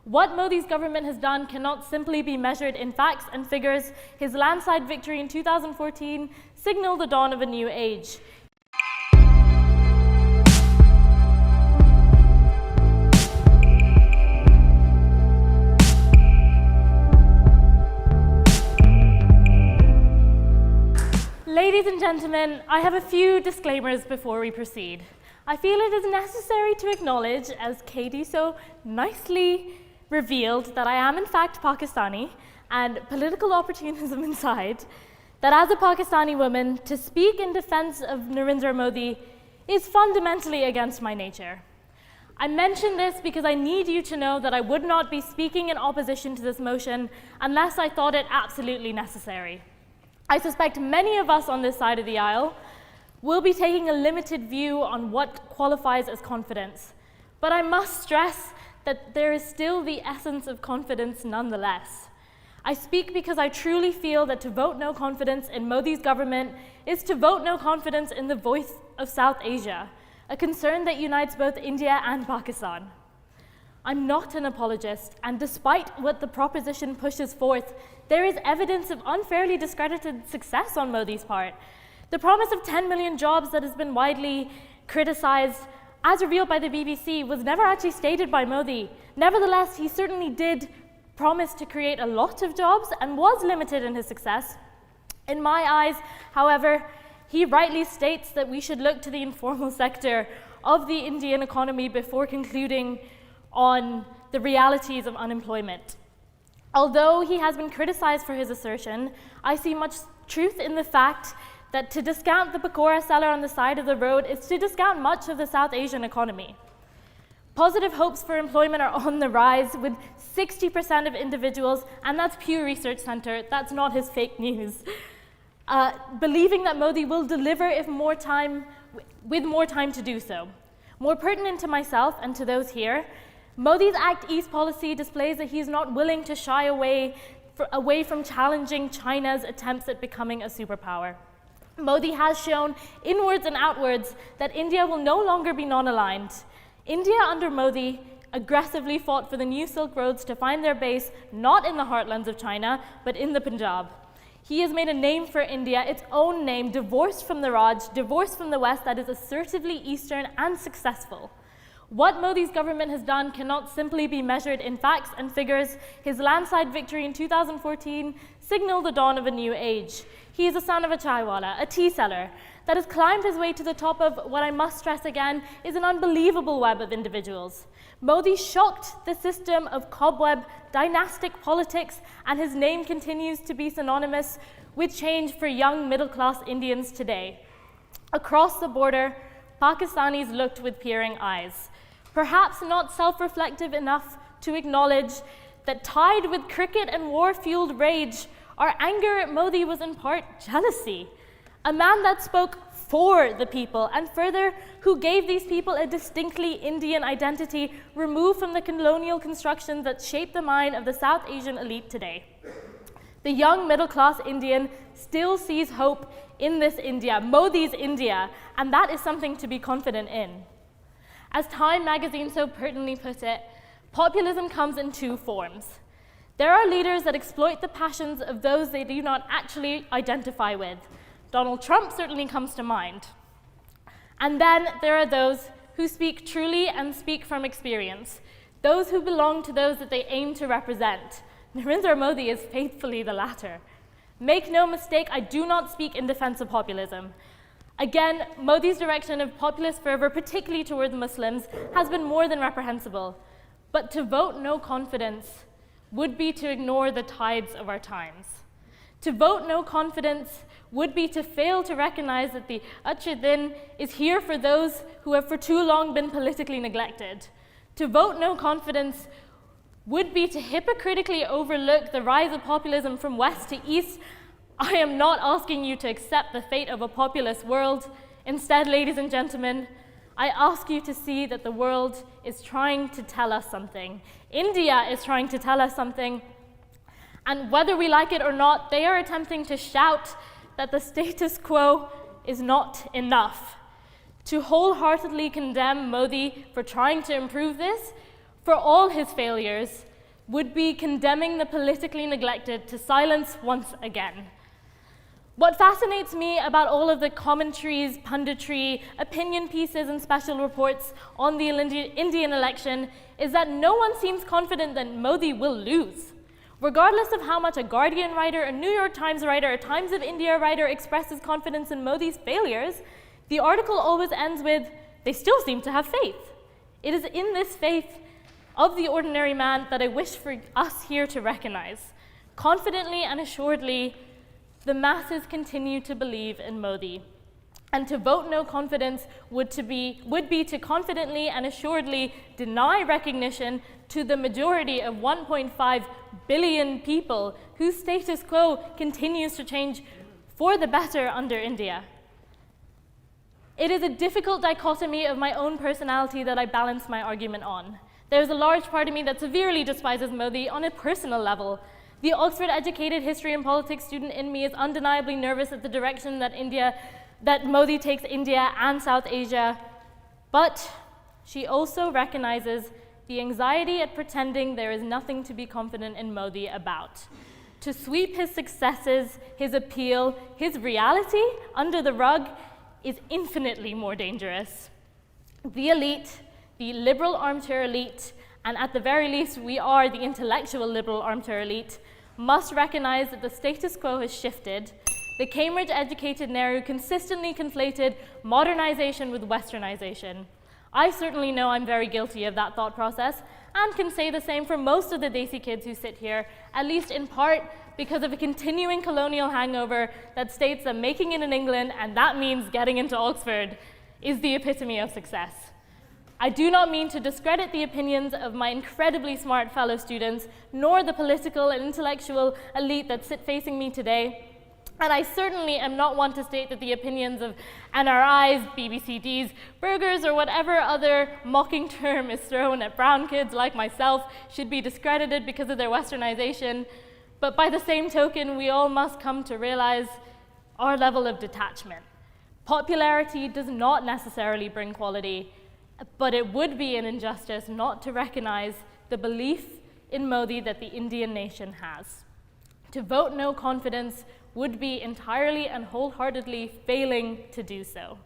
What Modi's government has done cannot simply be measured in facts and figures. His landslide victory in 2014 signaled the dawn of a new age. Ladies and gentlemen, I have a few disclaimers before we proceed. I feel it is necessary to acknowledge, as Katie so nicely revealed, that I am in fact Pakistani, and political opportunism aside, that as a Pakistani woman, to speak in defense of Narendra Modi is fundamentally against my nature. I mention this because I need you to know that I would not be speaking in opposition to this motion unless I thought it absolutely necessary. I suspect many of us on this side of the aisle will be taking a limited view on what qualifies as confidence. But I must stress that there is still the essence of confidence nonetheless. I speak because I truly feel that to vote no confidence in Modi's government is to vote no confidence in the voice of South Asia, a concern that unites both India and Pakistan. I'm not an apologist, and despite what the proposition pushes forth, there is evidence of unfairly discredited success on Modi's part. The promise of 10 million jobs that has been widely criticized, as revealed by the BBC, was never actually stated by Modi. Nevertheless, he certainly did promise to create a lot of jobs and was limited in his success. In my eyes, however, he rightly states that we should look to the informal sector of the Indian economy before concluding on the realities of unemployment. Although he has been criticized for his assertion, I see much truth in the fact that to discount the pakora seller on the side of the road is to discount much of the South Asian economy. Positive hopes for employment are on the rise, with 60% of individuals, and that's Pew Research Center, that's not his fake news, believing that Modi will deliver with more time to do so. More pertinent to myself and to those here, Modi's Act East policy displays that he is not willing to shy away from challenging China's attempts at becoming a superpower. Modi has shown inwards and outwards that India will no longer be non-aligned. India under Modi aggressively fought for the new Silk Roads to find their base not in the heartlands of China, but in the Punjab. He has made a name for India, its own name, divorced from the Raj, divorced from the West, that is assertively Eastern and successful. What Modi's government has done cannot simply be measured in facts and figures. His landslide victory in 2014 signaled the dawn of a new age. He is the son of a chaiwala, a tea seller, that has climbed his way to the top of what I must stress again is an unbelievable web of individuals. Modi shocked the system of cobweb dynastic politics, and his name continues to be synonymous with change for young middle-class Indians today. Across the border, Pakistanis looked with peering eyes, perhaps not self-reflective enough to acknowledge that tied with cricket and war-fueled rage, our anger at Modi was in part jealousy. A man that spoke for the people, and further, who gave these people a distinctly Indian identity removed from the colonial constructions that shaped the mind of the South Asian elite today. The young middle-class Indian still sees hope in this India, Modi's India, and that is something to be confident in. As Time magazine so pertinently put it, populism comes in two forms. There are leaders that exploit the passions of those they do not actually identify with. Donald Trump certainly comes to mind. And then there are those who speak truly and speak from experience, those who belong to those that they aim to represent. Narendra Modi is faithfully the latter. Make no mistake, I do not speak in defense of populism. Again, Modi's direction of populist fervor, particularly towards Muslims, has been more than reprehensible. But to vote no confidence would be to ignore the tides of our times. To vote no confidence would be to fail to recognize that the Achhe Din is here for those who have for too long been politically neglected. To vote no confidence would be to hypocritically overlook the rise of populism from west to east. I am not asking you to accept the fate of a populist world. Instead, ladies and gentlemen, I ask you to see that the world is trying to tell us something. India is trying to tell us something. And whether we like it or not, they are attempting to shout that the status quo is not enough. To wholeheartedly condemn Modi for trying to improve this, for all his failures, would be condemning the politically neglected to silence once again. What fascinates me about all of the commentaries, punditry, opinion pieces, and special reports on the Indian election is that no one seems confident that Modi will lose. Regardless of how much a Guardian writer, a New York Times writer, a Times of India writer expresses confidence in Modi's failures, the article always ends with, they still seem to have faith. It is in this faith of the ordinary man that I wish for us here to recognize. Confidently and assuredly, the masses continue to believe in Modi. And to vote no confidence would be to confidently and assuredly deny recognition to the majority of 1.5 billion people whose status quo continues to change for the better under India. It is a difficult dichotomy of my own personality that I balance my argument on. There's a large part of me that severely despises Modi on a personal level. The Oxford-educated history and politics student in me is undeniably nervous at the direction that Modi takes India and South Asia, but she also recognizes the anxiety at pretending there is nothing to be confident in Modi about. To sweep his successes, his appeal, his reality under the rug is infinitely more dangerous. The elite, the liberal armchair elite, and at the very least we are the intellectual liberal armchair elite, must recognize that the status quo has shifted. The Cambridge-educated Nehru consistently conflated modernization with westernization. I certainly know I'm very guilty of that thought process, and can say the same for most of the Desi kids who sit here, at least in part because of a continuing colonial hangover that states that making it in England, and that means getting into Oxford, is the epitome of success. I do not mean to discredit the opinions of my incredibly smart fellow students, nor the political and intellectual elite that sit facing me today. And I certainly am not one to state that the opinions of NRIs, BBCDs, burgers, or whatever other mocking term is thrown at brown kids like myself should be discredited because of their westernization. But by the same token, we all must come to realize our level of detachment. Popularity does not necessarily bring quality, but it would be an injustice not to recognize the belief in Modi that the Indian nation has. To vote no confidence would be entirely and wholeheartedly failing to do so.